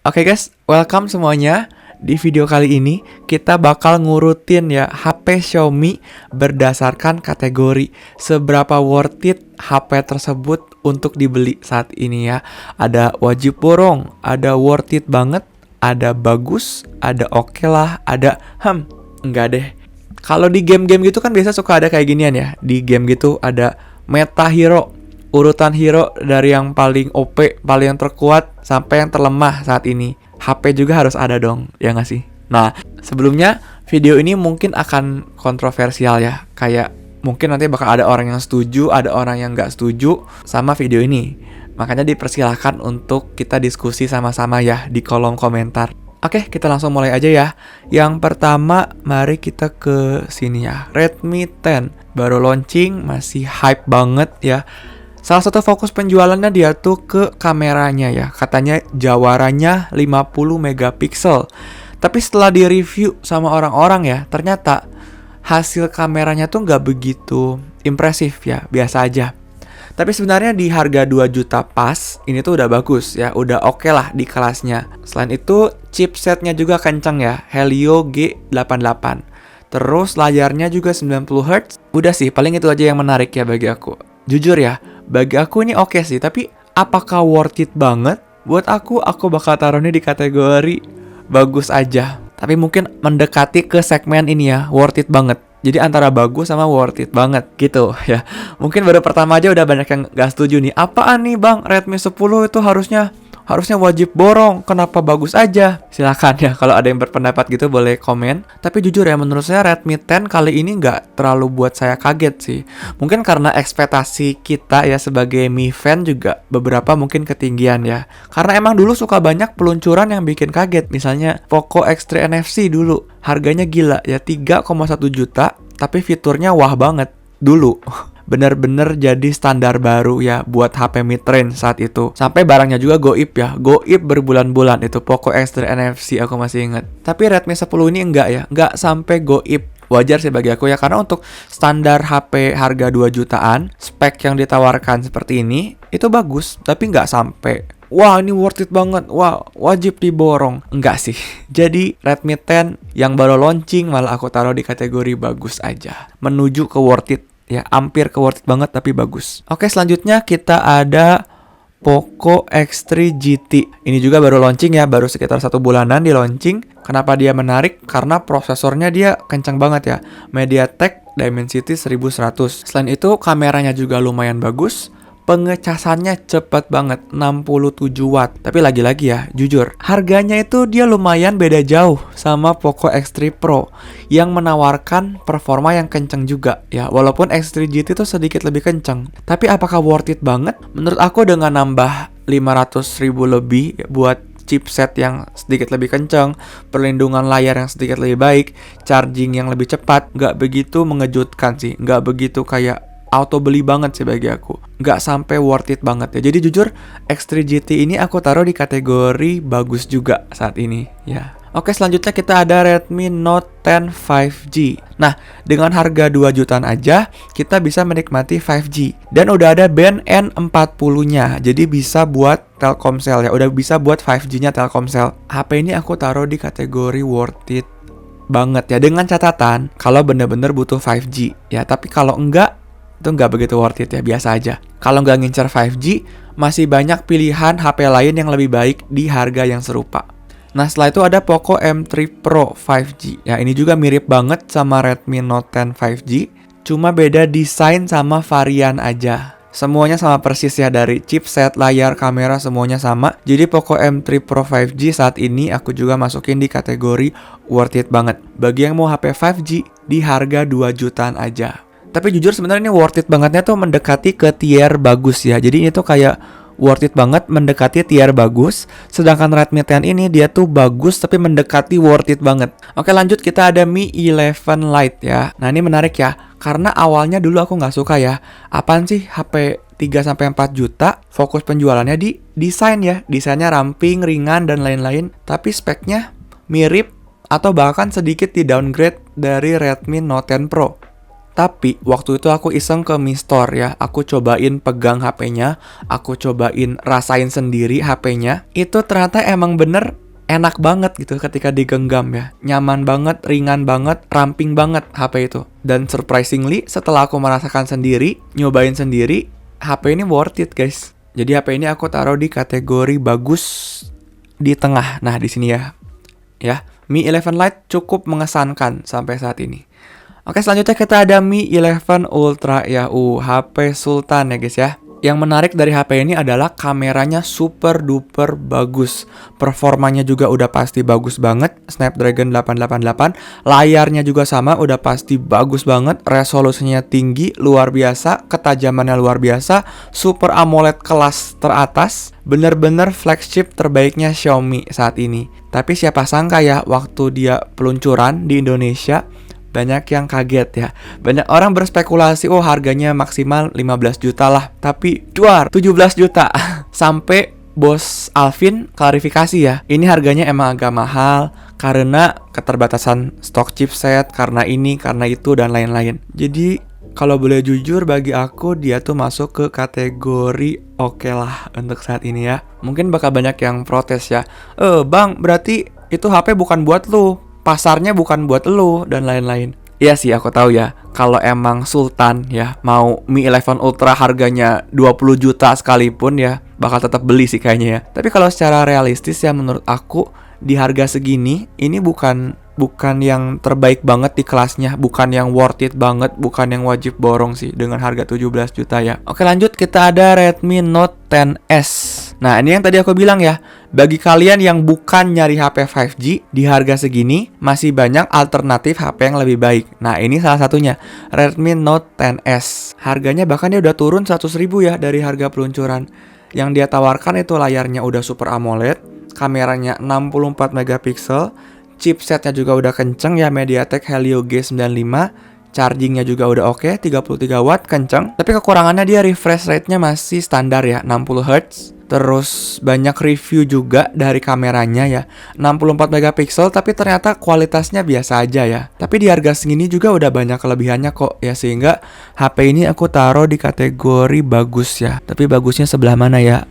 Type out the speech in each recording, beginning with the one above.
Oke guys, welcome semuanya. Di video kali ini kita bakal ngurutin ya HP Xiaomi berdasarkan kategori. Seberapa worth it HP tersebut untuk dibeli saat ini ya. Ada wajib borong, ada worth it banget, ada bagus, ada oke lah, ada enggak deh. Kalau di game-game gitu kan biasa suka ada kayak ginian ya. Di game gitu ada meta hero, urutan hero dari yang paling OP, paling yang terkuat sampai yang terlemah saat ini. HP juga harus ada dong, ya nggak sih? Nah, sebelumnya video ini mungkin akan kontroversial ya. Kayak mungkin nanti bakal ada orang yang setuju, ada orang yang nggak setuju sama video ini. Makanya dipersilahkan untuk kita diskusi sama-sama ya di kolom komentar. Oke, kita langsung mulai aja ya. Yang pertama, mari kita ke sini ya. Redmi 10 baru launching, masih hype banget ya. Salah satu fokus penjualannya dia tuh ke kameranya ya. Katanya jawarannya 50 megapiksel. Tapi setelah di-review sama orang-orang ya, ternyata hasil kameranya tuh nggak begitu impresif ya, biasa aja. Tapi sebenarnya di harga 2 juta pas, ini tuh udah bagus ya, udah oke lah di kelasnya. Selain itu, chipsetnya juga kencang ya, Helio G88. Terus layarnya juga 90Hz. Udah sih, paling itu aja yang menarik ya bagi aku. Jujur ya, bagi aku ini oke sih, tapi apakah worth it banget? Buat aku bakal taruhnya di kategori bagus aja. Tapi mungkin mendekati ke segmen ini ya, worth it banget. Jadi antara bagus sama worth it banget gitu ya. Mungkin baru pertama aja udah banyak yang gak setuju nih. Apaan nih bang, Redmi 10 itu harusnya wajib borong, kenapa bagus aja? Silakan ya, kalau ada yang berpendapat gitu boleh komen. Tapi jujur ya, menurut saya Redmi 10 kali ini nggak terlalu buat saya kaget sih. Mungkin karena ekspektasi kita ya sebagai Mi fan juga beberapa mungkin ketinggian ya. Karena emang dulu suka banyak peluncuran yang bikin kaget. Misalnya Poco X3 NFC dulu, harganya gila ya, 3,1 juta, tapi fiturnya wah banget dulu. Bener-bener jadi standar baru ya buat HP mid-range saat itu. Sampai barangnya juga goib ya. Goib berbulan-bulan itu Poco X3 NFC, aku masih ingat. Tapi Redmi 10 ini enggak ya. Enggak sampai goib. Wajar sih bagi aku ya, karena untuk standar HP harga 2 jutaan, spek yang ditawarkan seperti ini itu bagus, tapi enggak sampai wah ini worth it banget, wah wajib diborong. Enggak sih. Jadi Redmi 10 yang baru launching malah aku taruh di kategori bagus aja, menuju ke worth it. Ya, hampir ke worth it banget tapi bagus. Oke, selanjutnya kita ada Poco X3 GT. Ini juga baru launching ya, baru sekitar 1 bulanan di launching. Kenapa dia menarik? Karena prosesornya dia kencang banget ya. MediaTek Dimensity 1100. Selain itu, kameranya juga lumayan bagus. Pengecasannya cepet banget, 67 watt. Tapi lagi-lagi ya, jujur, harganya itu dia lumayan beda jauh sama Poco X3 Pro yang menawarkan performa yang kenceng juga ya. Walaupun X3 GT itu sedikit lebih kenceng, tapi apakah worth it banget? Menurut aku dengan nambah 500.000 lebih ya, buat chipset yang sedikit lebih kencang, perlindungan layar yang sedikit lebih baik, charging yang lebih cepat, nggak begitu mengejutkan sih, nggak begitu kayak auto beli banget sih bagi aku. Nggak sampai worth it banget ya. Jadi jujur, X3 GT ini aku taruh di kategori bagus juga saat ini ya. Oke, selanjutnya kita ada Redmi Note 10 5G. Nah, dengan harga 2 jutaan aja, kita bisa menikmati 5G. Dan udah ada band N40-nya. Jadi bisa buat Telkomsel ya. Udah bisa buat 5G-nya Telkomsel. HP ini aku taruh di kategori worth it banget ya. Dengan catatan, kalau bener-bener butuh 5G ya. Tapi kalau enggak, itu nggak begitu worth it ya, biasa aja. Kalau nggak ngincer 5G, masih banyak pilihan HP lain yang lebih baik di harga yang serupa. Nah, setelah itu ada Poco M3 Pro 5G. Ya, ini juga mirip banget sama Redmi Note 10 5G, cuma beda desain sama varian aja. Semuanya sama persis ya, dari chipset, layar, kamera, semuanya sama. Jadi Poco M3 Pro 5G saat ini aku juga masukin di kategori worth it banget. Bagi yang mau HP 5G di harga 2 jutaan aja. Tapi jujur sebenarnya ini worth it bangetnya tuh mendekati ke tier bagus ya. Jadi ini tuh kayak worth it banget mendekati tier bagus. Sedangkan Redmi 10 ini dia tuh bagus tapi mendekati worth it banget. Oke, lanjut kita ada Mi 11 Lite ya. Nah, ini menarik ya, karena awalnya dulu aku nggak suka ya. Apaan sih HP 3-4 juta, fokus penjualannya di desain ya. Desainnya ramping, ringan, dan lain-lain. Tapi speknya mirip atau bahkan sedikit di downgrade dari Redmi Note 10 Pro. Tapi waktu itu aku iseng ke Mi Store ya, aku cobain pegang HP-nya, aku cobain rasain sendiri HP-nya. Itu ternyata emang bener enak banget gitu ketika digenggam ya. Nyaman banget, ringan banget, ramping banget HP itu. Dan surprisingly setelah aku merasakan sendiri, nyobain sendiri, HP ini worth it guys. Jadi HP ini aku taruh di kategori bagus di tengah. Nah di sini ya. Ya, Mi 11 Lite cukup mengesankan sampai saat ini. Oke, selanjutnya kita ada Mi 11 Ultra ya, HP Sultan ya guys ya. Yang menarik dari HP ini adalah kameranya super duper bagus. Performanya juga udah pasti bagus banget, Snapdragon 888. Layarnya juga sama, udah pasti bagus banget. Resolusinya tinggi, luar biasa. Ketajamannya luar biasa. Super AMOLED kelas teratas. Bener-bener flagship terbaiknya Xiaomi saat ini. Tapi siapa sangka ya, waktu dia peluncuran di Indonesia, banyak yang kaget ya. Banyak orang berspekulasi, oh harganya maksimal 15 juta lah. Tapi juar 17 juta. Sampai Bos Alvin klarifikasi ya, ini harganya emang agak mahal karena keterbatasan stok chipset, karena ini, karena itu, dan lain-lain. Jadi kalau boleh jujur bagi aku, dia tuh masuk ke kategori oke lah untuk saat ini ya. Mungkin bakal banyak yang protes ya, bang berarti itu HP bukan buat lu, pasarnya bukan buat lu, dan lain-lain. Iya sih, aku tahu ya. Kalau emang Sultan ya mau Mi 11 Ultra harganya 20 juta sekalipun ya bakal tetap beli sih kayaknya ya. Tapi kalau secara realistis ya menurut aku di harga segini ini bukan yang terbaik banget di kelasnya, bukan yang worth it banget, bukan yang wajib borong sih dengan harga 17 juta ya. Oke, lanjut kita ada Redmi Note 10S. Nah, ini yang tadi aku bilang ya, bagi kalian yang bukan nyari HP 5G di harga segini, masih banyak alternatif HP yang lebih baik. Nah, ini salah satunya, Redmi Note 10S. Harganya bahkan dia udah turun 100.000 ya dari harga peluncuran. Yang dia tawarkan itu layarnya udah Super AMOLED, kameranya 64 megapiksel, chipsetnya juga udah kenceng ya, MediaTek Helio G95. Chargingnya juga udah oke, 33 watt, kenceng. Tapi kekurangannya dia refresh rate-nya masih standar ya, 60 Hz. Terus banyak review juga dari kameranya ya, 64 megapiksel tapi ternyata kualitasnya biasa aja ya. Tapi di harga segini juga udah banyak kelebihannya kok ya, sehingga HP ini aku taruh di kategori bagus ya. Tapi bagusnya sebelah mana ya?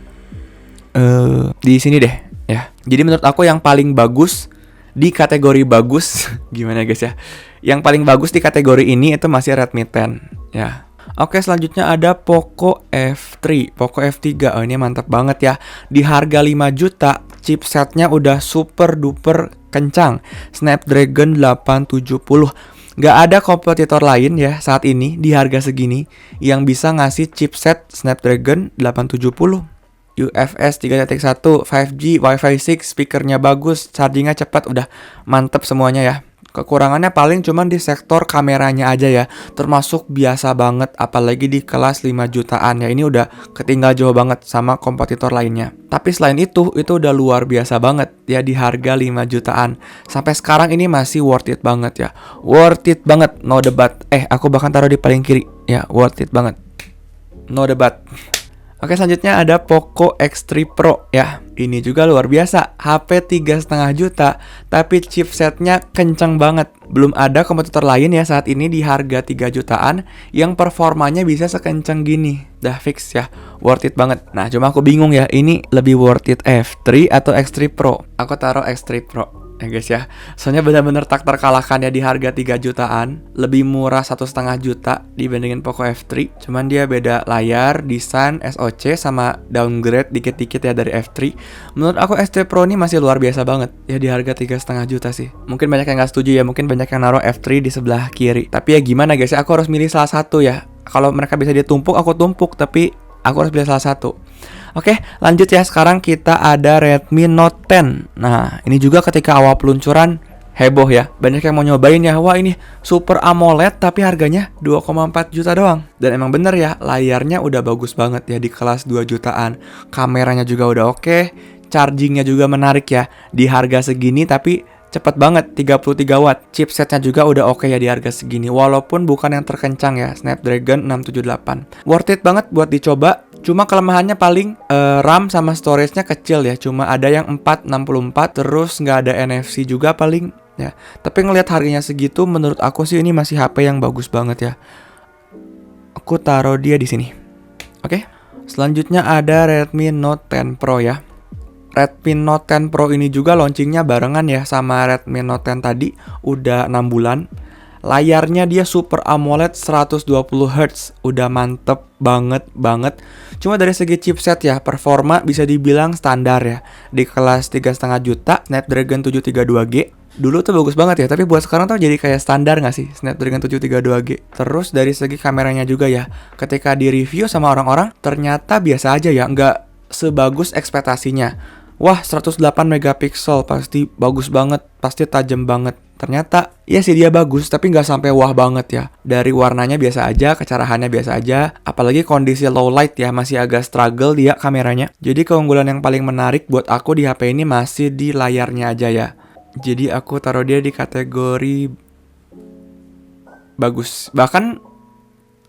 Di sini deh ya. Jadi menurut aku yang paling bagus di kategori bagus gimana guys ya? Yang paling bagus di kategori ini itu masih Redmi 10 ya. Oke, selanjutnya ada Poco F3. Poco F3, oh ini mantap banget ya. Di harga 5 juta, chipsetnya udah super duper kencang, Snapdragon 870. Gak ada kompetitor lain ya saat ini di harga segini yang bisa ngasih chipset Snapdragon 870. UFS 3.1, 5G, Wi-Fi 6, speakernya bagus, chargingnya cepat, udah mantep semuanya ya. Kekurangannya paling cuman di sektor kameranya aja ya, termasuk biasa banget, apalagi di kelas 5 jutaan ya. Ini udah ketinggal jauh banget sama kompetitor lainnya. Tapi selain itu udah luar biasa banget ya di harga 5 jutaan. Sampai sekarang ini masih worth it banget ya. Worth it banget, no debat. Aku bahkan taruh di paling kiri ya, worth it banget, no debat. Oke, selanjutnya ada Poco X3 Pro ya. Ini juga luar biasa, HP 3,5 juta, tapi chipsetnya kenceng banget. Belum ada kompetitor lain ya saat ini di harga 3 jutaan yang performanya bisa sekenceng gini. Dah fix ya, worth it banget. Nah, cuma aku bingung ya, ini lebih worth it F3 atau X3 Pro? Aku taruh X3 Pro ya guys ya. Soalnya benar-benar tak terkalahkan ya di harga 3 jutaan. Lebih murah 1,5 juta dibandingin Poco F3. Cuman dia beda layar, desain, SoC, sama downgrade dikit-dikit ya dari F3. Menurut aku X3 Pro ini masih luar biasa banget ya di harga 3,5 juta sih. Mungkin banyak yang gak setuju ya, mungkin banyak yang naruh F3 di sebelah kiri. Tapi ya gimana guys ya, aku harus milih salah satu ya. Kalau mereka bisa ditumpuk, aku tumpuk, tapi aku harus pilih salah satu. Oke, lanjut ya. Sekarang kita ada Redmi Note 10. Nah, ini juga ketika awal peluncuran heboh ya. Banyak yang mau nyobain ya. Wah, ini Super AMOLED tapi harganya 2,4 juta doang. Dan emang bener ya, layarnya udah bagus banget ya di kelas 2 jutaan. Kameranya juga udah oke. Chargingnya juga menarik ya. Di harga segini tapi cepet banget, 33 watt. Chipsetnya juga udah oke ya di harga segini, walaupun bukan yang terkencang ya, Snapdragon 678. Worth it banget buat dicoba. Cuma kelemahannya paling RAM sama storage-nya kecil ya. Cuma ada yang 464, terus nggak ada NFC juga paling. ya. Tapi ngelihat harganya segitu, menurut aku sih ini masih HP yang bagus banget ya. Aku taruh dia di sini. Oke. Selanjutnya ada Redmi Note 10 Pro ya. Redmi Note 10 Pro ini juga launchingnya barengan ya sama Redmi Note 10 tadi, udah 6 bulan. Layarnya dia Super AMOLED 120Hz, udah mantep banget. Cuma dari segi chipset ya, performa bisa dibilang standar ya. Di kelas 3,5 juta, Snapdragon 732G. Dulu tuh bagus banget ya, tapi buat sekarang tuh jadi kayak standar gak sih Snapdragon 732G. Terus dari segi kameranya juga ya, ketika di review sama orang-orang, ternyata biasa aja ya, nggak sebagus ekspektasinya. Wah, 108 megapiksel pasti bagus banget, pasti tajam banget. Ternyata ya sih dia bagus, tapi nggak sampai wah banget ya. Dari warnanya biasa aja, kecerahannya biasa aja. Apalagi kondisi low light ya, masih agak struggle dia kameranya. Jadi keunggulan yang paling menarik buat aku di HP ini masih di layarnya aja ya. Jadi aku taruh dia di kategori bagus. Bahkan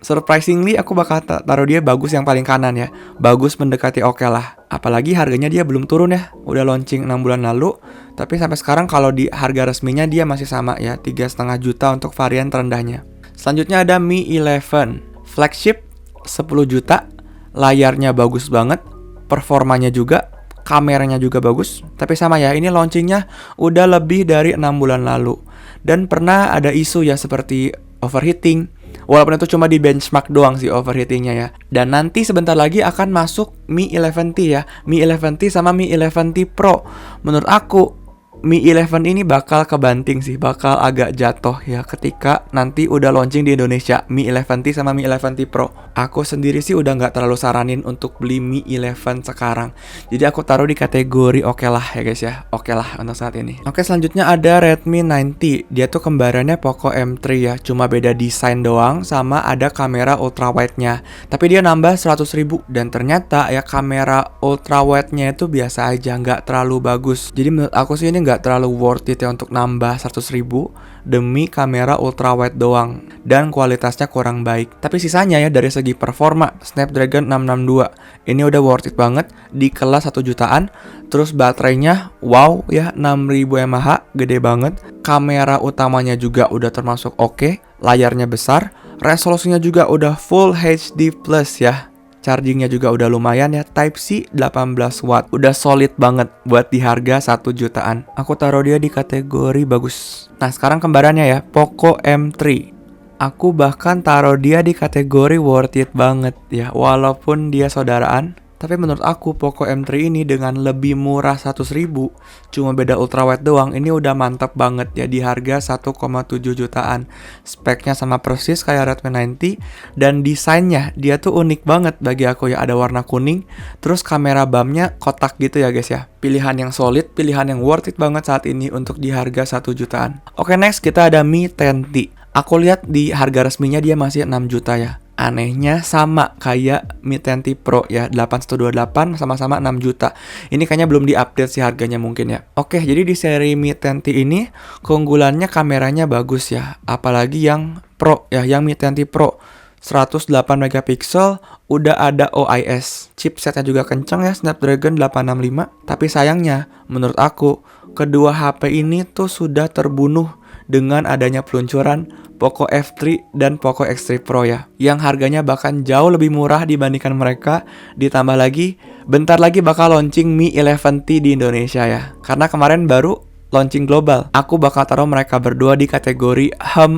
surprisingly aku bakal taruh dia bagus yang paling kanan ya. Bagus mendekati oke lah. Apalagi harganya dia belum turun ya. Udah launching 6 bulan lalu. Tapi sampai sekarang kalau di harga resminya dia masih sama ya. 3,5 juta untuk varian terendahnya. Selanjutnya ada Mi 11 flagship 10 juta. Layarnya bagus banget. Performanya juga. Kameranya juga bagus. Tapi sama ya, ini launchingnya udah lebih dari 6 bulan lalu. Dan pernah ada isu ya seperti overheating. Walaupun itu cuma di benchmark doang sih overheatingnya ya. Dan nanti sebentar lagi akan masuk Mi 11T ya. Mi 11T sama Mi 11T Pro. Menurut aku Mi 11 ini bakal kebanting sih, bakal agak jatuh ya ketika nanti udah launching di Indonesia Mi 11T sama Mi 11T Pro. Aku sendiri sih udah nggak terlalu saranin untuk beli Mi 11 sekarang. Jadi aku taruh di kategori oke lah ya guys ya, oke lah untuk saat ini. Oke, selanjutnya ada Redmi 9T. Dia tuh kembarannya Poco M3 ya, cuma beda desain doang sama ada kamera ultrawide-nya. Tapi dia nambah 100.000 dan ternyata ya kamera ultrawide-nya itu biasa aja, nggak terlalu bagus. Jadi menurut aku sih ini nggak terlalu worth it ya untuk nambah 100.000 demi kamera ultrawide doang dan kualitasnya kurang baik. Tapi sisanya ya dari segi performa Snapdragon 662 ini udah worth it banget di kelas 1 jutaan. Terus baterainya wow ya 6000 mAh, gede banget. Kamera utamanya juga udah termasuk oke. Layarnya besar, resolusinya juga udah Full HD Plus ya. Chargingnya juga udah lumayan ya, Type-C 18 watt. Udah solid banget buat di harga 1 jutaan. Aku taruh dia di kategori bagus. Nah sekarang kembarannya ya, Poco M3. Aku bahkan taruh dia di kategori worth it banget ya. Walaupun dia saudaraan, tapi menurut aku Poco M3 ini dengan lebih murah 100.000, cuma beda ultrawide doang, ini udah mantap banget ya di harga 1,7 jutaan. Speknya sama persis kayak Redmi 9T dan desainnya dia tuh unik banget bagi aku ya, ada warna kuning, terus kamera BAM-nya kotak gitu ya guys ya. Pilihan yang solid, pilihan yang worth it banget saat ini untuk di harga 1 jutaan. Oke, next kita ada Mi 10T. Aku lihat di harga resminya dia masih 6 juta ya. Anehnya sama kayak Mi 10T Pro ya, 8128 sama-sama 6 juta. Ini kayaknya belum diupdate sih harganya mungkin ya. Oke, jadi di seri Mi 10T ini keunggulannya kameranya bagus ya. Apalagi yang Pro ya, yang Mi 10T Pro 108 megapiksel, udah ada OIS. Chipsetnya juga kenceng ya, Snapdragon 865. Tapi sayangnya menurut aku kedua HP ini tuh sudah terbunuh dengan adanya peluncuran Poco F3 dan Poco X3 Pro ya, yang harganya bahkan jauh lebih murah dibandingkan mereka. Ditambah lagi, bentar lagi bakal launching Mi 11T di Indonesia ya, karena kemarin baru launching global. Aku bakal taruh mereka berdua di kategori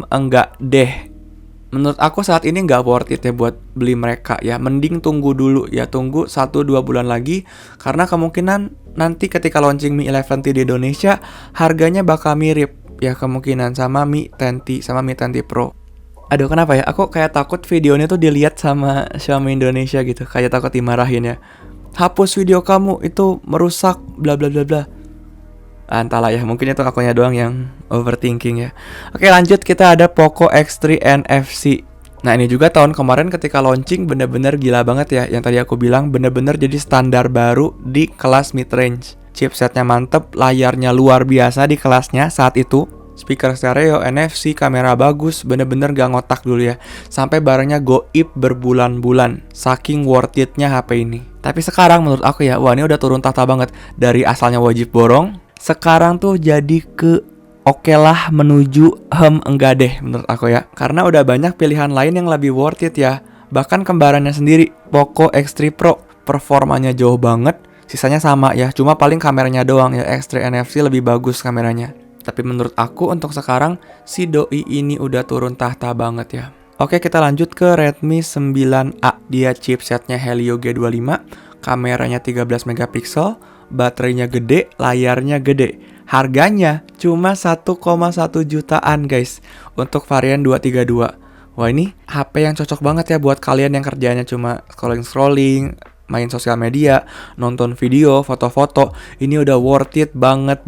enggak deh. Menurut aku saat ini nggak worth it ya buat beli mereka ya. Mending tunggu dulu ya, tunggu 1-2 bulan lagi. Karena kemungkinan nanti ketika launching Mi 11T di Indonesia, harganya bakal mirip ya kemungkinan sama Mi 10T sama Mi 10T Pro. Aduh kenapa ya, aku kayak takut videonya tuh dilihat sama Xiaomi Indonesia gitu. Kayak takut dimarahin ya. Hapus video kamu, itu merusak bla bla bla bla. Entahlah ya, mungkin itu akunya doang yang overthinking ya. Oke, lanjut kita ada Poco X3 NFC. Nah ini juga tahun kemarin ketika launching bener-bener gila banget ya. Yang tadi aku bilang bener-bener jadi standar baru di kelas mid-range. Chipsetnya mantep, layarnya luar biasa di kelasnya saat itu. Speaker stereo, NFC, kamera bagus, bener-bener gak ngotak dulu ya. Sampai barangnya goib berbulan-bulan, saking worth it-nya HP ini. Tapi sekarang menurut aku ya, wah ini udah turun tahta banget. Dari asalnya wajib borong, sekarang tuh jadi ke oke lah menuju enggak deh menurut aku ya. Karena udah banyak pilihan lain yang lebih worth it ya. Bahkan kembarannya sendiri, Poco X3 Pro, performanya jauh banget. Sisanya sama ya, cuma paling kameranya doang ya, X3 NFC lebih bagus kameranya. Tapi menurut aku untuk sekarang, si doi ini udah turun tahta banget ya. Oke, kita lanjut ke Redmi 9A. Dia chipsetnya Helio G25, kameranya 13 megapiksel, baterainya gede, layarnya gede. Harganya cuma 1,1 jutaan guys, untuk varian 232. Wah, ini HP yang cocok banget ya buat kalian yang kerjanya cuma scrolling-scrolling, main sosial media, nonton video, foto-foto. Ini udah worth it banget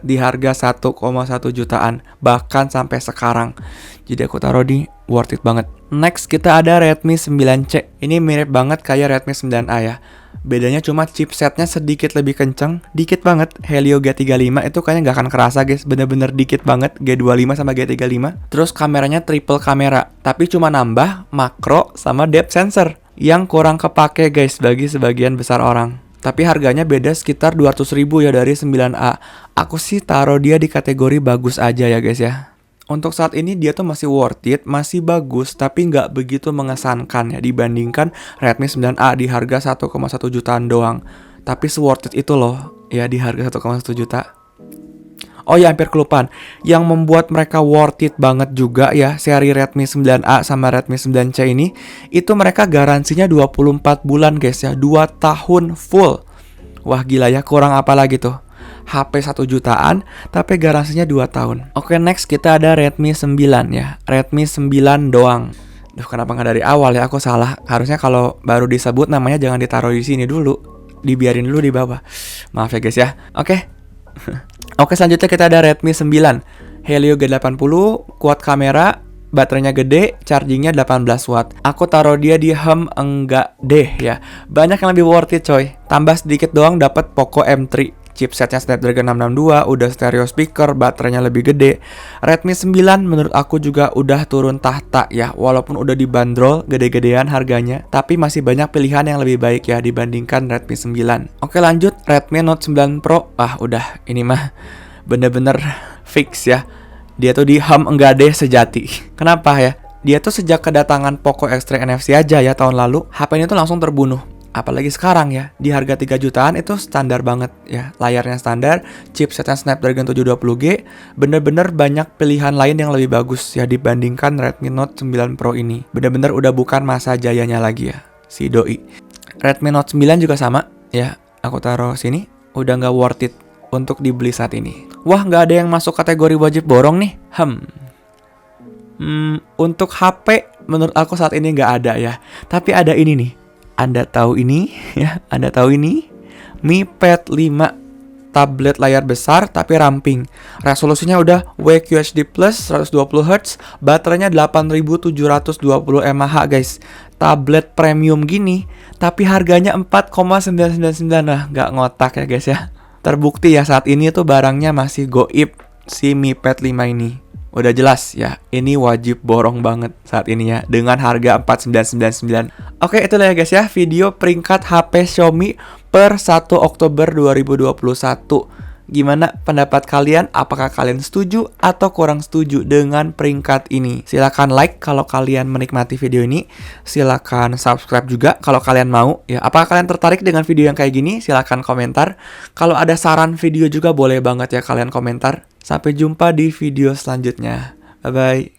di harga 1,1 jutaan. Bahkan sampai sekarang. Jadi aku taruh di worth it banget. Next kita ada Redmi 9C. Ini mirip banget kayak Redmi 9A ya. Bedanya cuma chipsetnya sedikit lebih kenceng, dikit banget. Helio G35 itu kayaknya nggak akan kerasa guys, bener-bener dikit banget G25 sama G35. Terus kameranya triple kamera, tapi cuma nambah makro sama depth sensor yang kurang kepake guys bagi sebagian besar orang. Tapi harganya beda sekitar 200.000 ya dari 9A. Aku sih taruh dia di kategori bagus aja ya guys ya. Untuk saat ini dia tuh masih worth it, masih bagus, tapi nggak begitu mengesankan ya dibandingkan Redmi 9A di harga 1,1 jutaan doang. Tapi se-worth it itu loh ya di harga 1,1 juta. Oh ya, hampir kelupaan. Yang membuat mereka worth it banget juga ya, seri Redmi 9A sama Redmi 9C ini, itu mereka garansinya 24 bulan guys ya, 2 tahun full. Wah gila ya, kurang apa lagi tuh. HP 1 jutaan, tapi garansinya 2 tahun. Oke, next kita ada Redmi 9 ya. Redmi 9 doang. Duh, kenapa nggak dari awal ya? Aku salah. Harusnya kalau baru disebut namanya jangan ditaruh di sini dulu. Dibiarin dulu di bawah. Maaf ya guys ya. Oke. Oke, selanjutnya kita ada Redmi 9. Helio G80, kuat kamera, baterainya gede, chargingnya 18 watt. Aku taruh dia di enggak deh ya. Banyak yang lebih worth it coy. Tambah sedikit doang dapat Poco M3. Chipsetnya Snapdragon 662, udah stereo speaker, baterainya lebih gede. Redmi 9 menurut aku juga udah turun tahta ya. Walaupun udah dibanderol gede-gedean harganya, tapi masih banyak pilihan yang lebih baik ya dibandingkan Redmi 9. Oke, lanjut Redmi Note 9 Pro. Udah ini mah bener-bener fix ya. Dia tuh di enggak deh sejati. Kenapa ya? Dia tuh sejak kedatangan Poco X3 NFC aja ya tahun lalu, HP ini tuh langsung terbunuh. Apalagi sekarang ya, di harga 3 jutaan itu standar banget ya. Layarnya standar, chipsetnya Snapdragon 720G, bener-bener banyak pilihan lain yang lebih bagus ya dibandingkan Redmi Note 9 Pro ini. Bener-bener udah bukan masa jayanya lagi ya, si doi. Redmi Note 9 juga sama ya, aku taruh sini, udah nggak worth it untuk dibeli saat ini. Wah, nggak ada yang masuk kategori wajib borong nih. Untuk HP menurut aku saat ini nggak ada ya. Tapi ada ini nih. Anda tahu ini ya? Anda tahu ini? Mi Pad 5, tablet layar besar tapi ramping. Resolusinya udah WQHD+ 120Hz, baterainya 8720 mAh guys. Tablet premium gini, tapi harganya 4,999. Nah, nggak ngotak ya guys ya. Terbukti ya saat ini tuh barangnya masih goib si Mi Pad 5 ini. Udah jelas ya, ini wajib borong banget saat ini ya, dengan harga 4999. Oke, itulah ya guys ya, video peringkat HP Xiaomi per 1 Oktober 2021. Gimana pendapat kalian? Apakah kalian setuju atau kurang setuju dengan peringkat ini? Silahkan like kalau kalian menikmati video ini. Silahkan subscribe juga kalau kalian mau ya. Apakah kalian tertarik dengan video yang kayak gini? Silahkan komentar. Kalau ada saran video juga boleh banget ya kalian komentar. Sampai jumpa di video selanjutnya. Bye-bye.